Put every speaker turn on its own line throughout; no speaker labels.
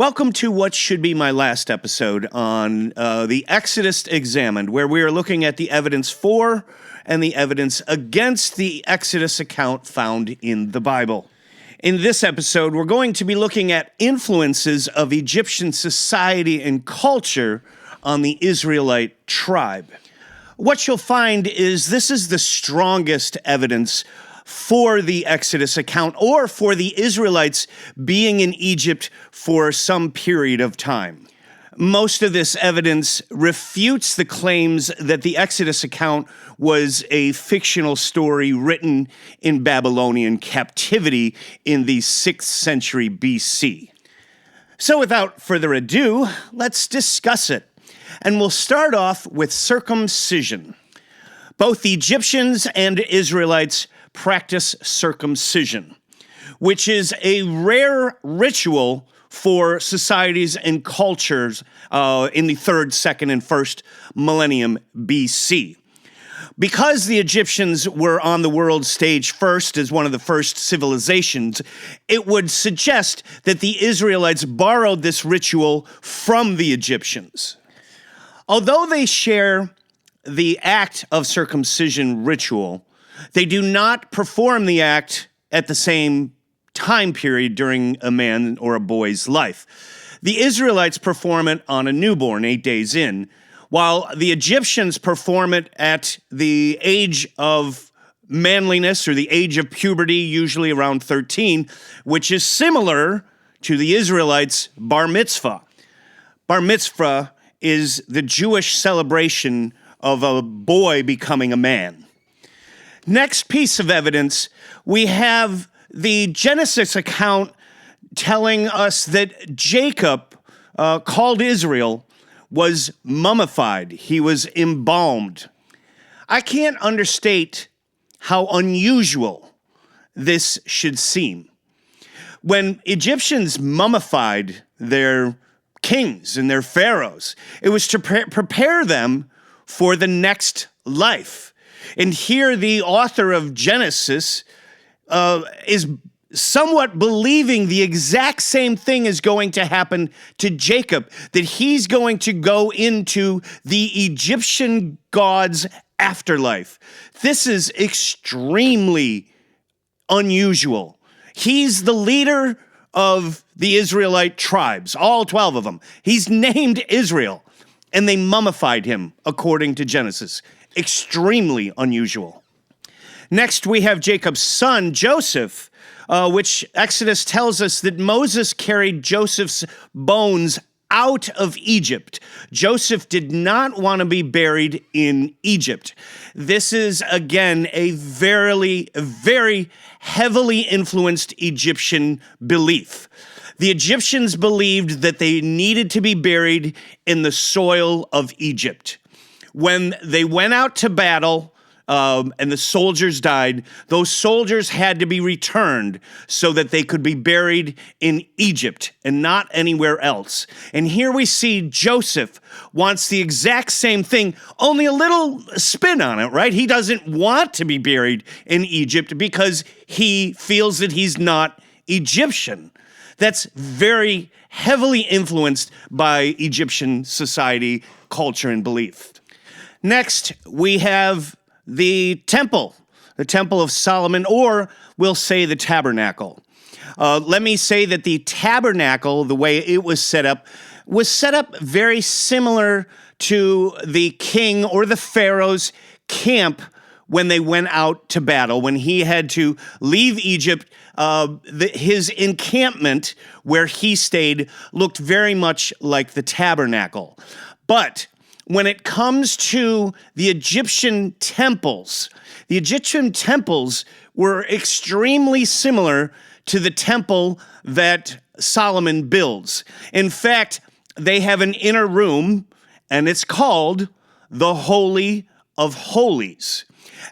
Welcome to what should be my last episode on the Exodus Examined, where we are looking at the evidence for and the evidence against the Exodus account found in the Bible. In this episode, we're going to be looking at influences of Egyptian society and culture on the Israelite tribe. What you'll find is this is the strongest evidence for the Exodus account or for the Israelites being in Egypt for some period of time. Most of this evidence refutes the claims that the Exodus account was a fictional story written in Babylonian captivity in the 6th century BC. So without further ado, let's discuss it. And we'll start off with circumcision. Both the Egyptians and Israelites practice circumcision, which is a rare ritual for societies and cultures in the 3rd, 2nd, and 1st millennium BC. Because the Egyptians were on the world stage first as one of the first civilizations, it would suggest that the Israelites borrowed this ritual from the Egyptians. Although they share the act of circumcision ritual, they do not perform the act at the same time period during a man or a boy's life. The Israelites perform it on a newborn, 8 days in, while the Egyptians perform it at the age of manliness or the age of puberty, usually around 13, which is similar to the Israelites' bar mitzvah. Bar mitzvah is the Jewish celebration of a boy becoming a man. Next piece of evidence, we have the Genesis account telling us that Jacob, called Israel, was mummified. He was embalmed. I can't understate how unusual this should seem. When Egyptians mummified their kings and their pharaohs, it was to prepare them for the next life. And here the author of Genesis is somewhat believing the exact same thing is going to happen to Jacob, that he's going to go into the Egyptian god's afterlife. This is extremely unusual. He's the leader of the Israelite tribes, all 12 of them. He's named Israel, and they mummified him, according to Genesis. Extremely unusual. Next, we have Jacob's son, Joseph, which Exodus tells us that Moses carried Joseph's bones out of Egypt. Joseph did not want to be buried in Egypt. This is, again, a very heavily influenced Egyptian belief. The Egyptians believed that they needed to be buried in the soil of Egypt. When they went out to battle and the soldiers died, those soldiers had to be returned so that they could be buried in Egypt and not anywhere else. And here we see Joseph wants the exact same thing, only a little spin on it, right? He doesn't want to be buried in Egypt because he feels that he's not Egyptian. That's very heavily influenced by Egyptian society, culture, and belief. Next, we have the temple of Solomon, or we'll say the tabernacle. Let me say that the tabernacle, the way it was set up very similar to the king or the pharaoh's camp when they went out to battle. When he had to leave Egypt, his encampment where he stayed looked very much like the tabernacle. But when it comes to the Egyptian temples were extremely similar to the temple that Solomon builds. In fact, they have an inner room, and it's called the Holy of Holies.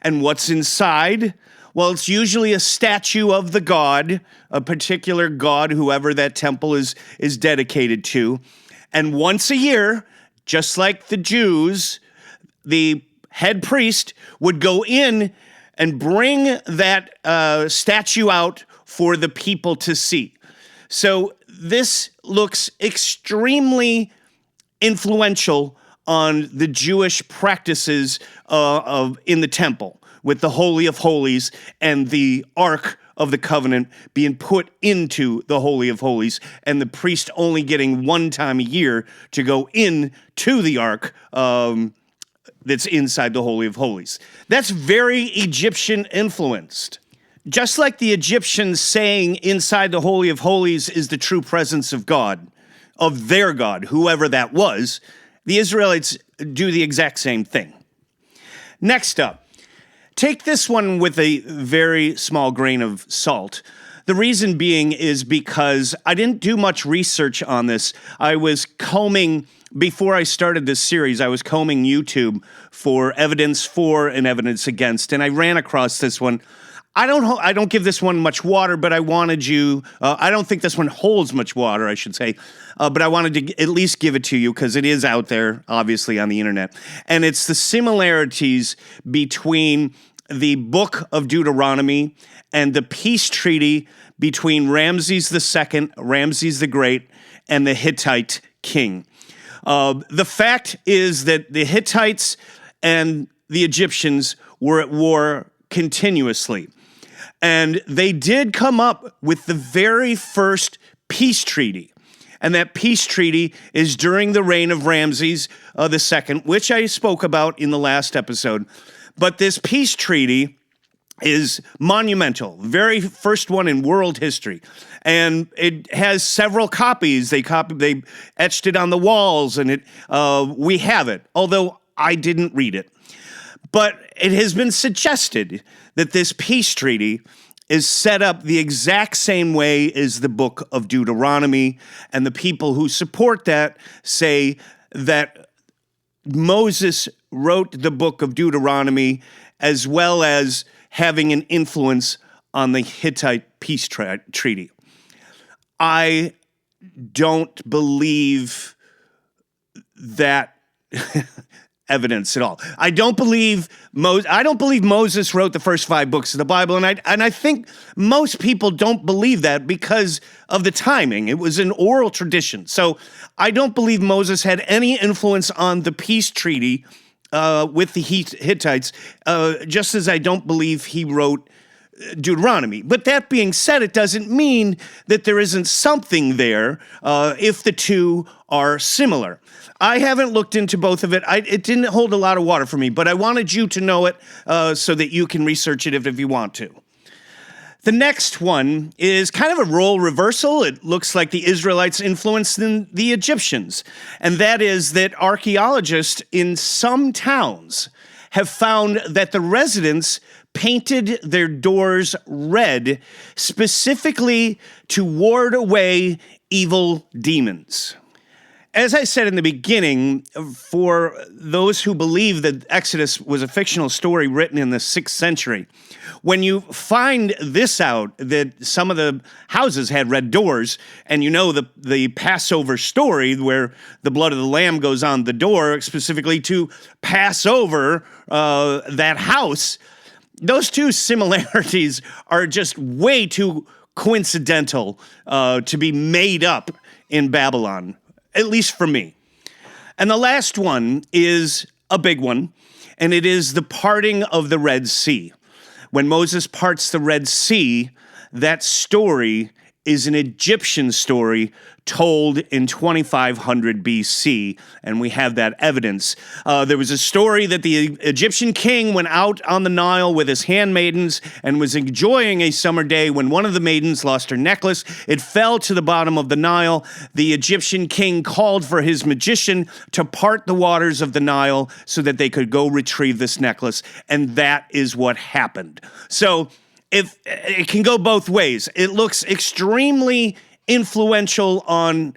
And what's inside? Well, it's usually a statue of the god, a particular god, whoever that temple is dedicated to. And once a year, just like the Jews, the head priest would go in and bring that statue out for the people to see. So this looks extremely influential on the Jewish practices in the temple, with the Holy of Holies and the Ark of the Covenant being put into the Holy of Holies, and the priest only getting one time a year to go in to the Ark that's inside the Holy of Holies. That's very Egyptian influenced. Just like the Egyptians saying inside the Holy of Holies is the true presence of God, of their God, whoever that was, the Israelites do the exact same thing. Next up, take this one with a very small grain of salt. The reason being is because I didn't do much research on this. I was combing, before I started this series, I was combing YouTube for evidence for and evidence against, and I ran across this one. I don't give this one much water, but I wanted you, I don't think this one holds much water, I should say, but I wanted to at least give it to you because it is out there, obviously, on the internet. And it's the similarities between the book of Deuteronomy and the peace treaty between Ramses II, Ramses the Great, and the Hittite king. The fact is that the Hittites and the Egyptians were at war continuously. And they did come up with the very first peace treaty. And that peace treaty is during the reign of Ramses II, which I spoke about in the last episode. But this peace treaty is monumental, very first one in world history. And it has several copies. They etched it on the walls, and we have it, although I didn't read it. But it has been suggested that this peace treaty is set up the exact same way as the book of Deuteronomy, and the people who support that say that Moses wrote the book of Deuteronomy as well as having an influence on the Hittite peace treaty. I don't believe that evidence at all. I don't believe Moses wrote the first 5 books of the Bible, and I think most people don't believe that because of the timing. It was an oral tradition. So I don't believe Moses had any influence on the peace treaty with the Hittites, just as I don't believe he wrote Deuteronomy. But that being said, it doesn't mean that there isn't something there if the two are similar. I haven't looked into both of it. It didn't hold a lot of water for me, but I wanted you to know it so that you can research it if you want to. The next one is kind of a role reversal. It looks like the Israelites influenced the Egyptians, and that is that archaeologists in some towns have found that the residents painted their doors red specifically to ward away evil demons. As I said in the beginning, for those who believe that Exodus was a fictional story written in the 6th century, when you find this out, that some of the houses had red doors, and you know the Passover story where the blood of the lamb goes on the door specifically to pass over that house, those two similarities are just way too coincidental to be made up in Babylon. At least for me. And the last one is a big one, and it is the parting of the Red Sea. When Moses parts the Red Sea, that story is an Egyptian story told in 2500 BC, and we have that evidence. There was a story that the Egyptian king went out on the Nile with his handmaidens and was enjoying a summer day when one of the maidens lost her necklace. It fell to the bottom of the Nile. The Egyptian king called for his magician to part the waters of the Nile so that they could go retrieve this necklace, and that is what happened. So if it can go both ways. It looks extremely influential on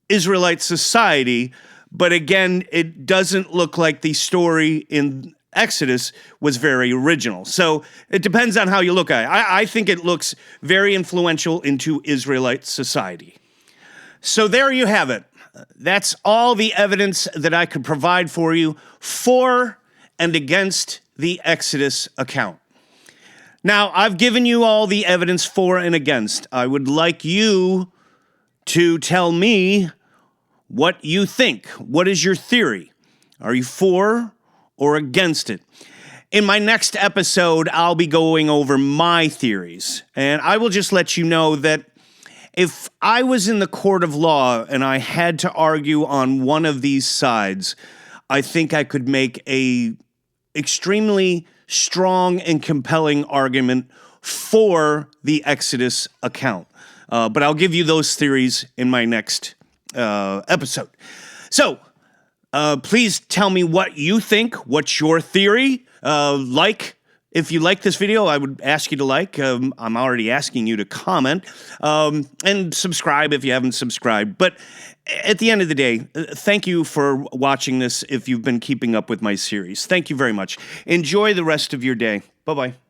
Israelite society, but again, it doesn't look like the story in Exodus was very original. So it depends on how you look at it. I think it looks very influential into Israelite society. So there you have it. That's all the evidence that I could provide for you for and against the Exodus account. Now, I've given you all the evidence for and against. I would like you to tell me what you think. What is your theory? Are you for or against it? In my next episode, I'll be going over my theories, and I will just let you know that if I was in the court of law and I had to argue on one of these sides, I think I could make a extremely strong and compelling argument for the Exodus account. But I'll give you those theories in my next episode. So, please tell me what you think. What's your theory? If you like this video, I would ask you to like. I'm already asking you to comment. And subscribe if you haven't subscribed. But at the end of the day, thank you for watching this if you've been keeping up with my series. Thank you very much. Enjoy the rest of your day. Bye-bye.